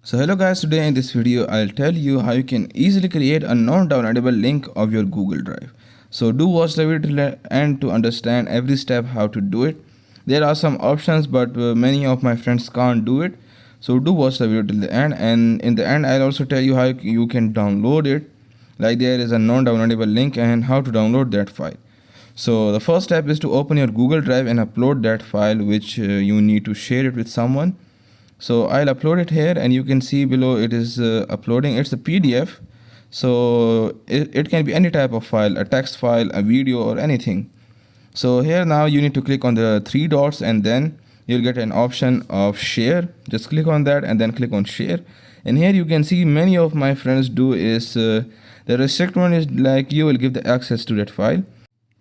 So hello guys, today in this video I'll tell you how you can easily create a non-downloadable link of your Google Drive. So do watch the video till the end to understand every step how to do it. There are some options but many of my friends can't do it. So do watch the video till the end, and in the end I'll also tell you how you can download it. Like there is a non-downloadable link and how to download that file. So the first step is to open your Google Drive and upload that file which you need to share it with someone. So I'll upload it here and you can see below it is uploading. It's a PDF, so it can be any type of file, a text file, a video, or anything. So here now you need to click on the three dots and then you'll get an option of share. Just click on that and then click on share, and here you can see many of my friends do is the restrict one is like you will give the access to that file.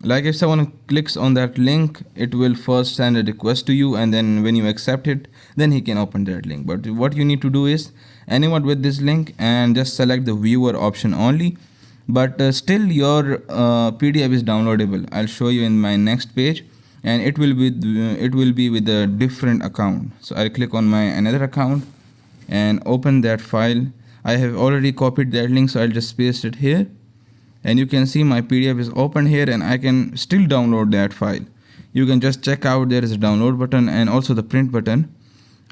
Like if someone clicks on that link, it will first send a request to you, and then when you accept it, then he can open that link. But what you need to do is anyone with this link and just select the viewer option only. But still your PDF is downloadable. I'll show you in my next page, and it will be with a different account. So I'll click on my another account and open that file. I have already copied that link, so I'll just paste it here. And you can see my PDF is open here and I can still download that file. You can just check out, there is a download button and also the print button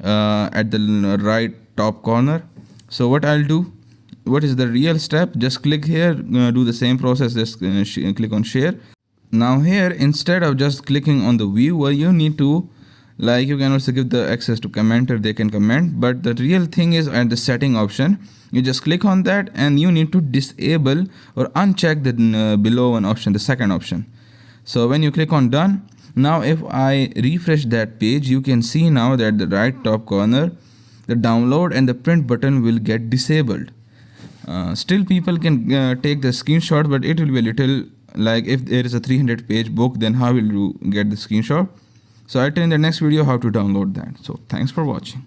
at the right top corner. So what I'll do, what is the real step, just click here, do the same process, just click on share. Now here, instead of just clicking on the viewer, you need to, like you can also give the access to commenter, they can comment, but the real thing is at the setting option. You just click on that and you need to disable or uncheck the below one option, the second option. So when you click on done, now if I refresh that page, you can see now that the right top corner, the download and the print button will get disabled. Still people can take the screenshot, but it will be a little like if there is a 300 page book, then how will you get the screenshot? So I'll tell you in the next video how to download that. So thanks for watching.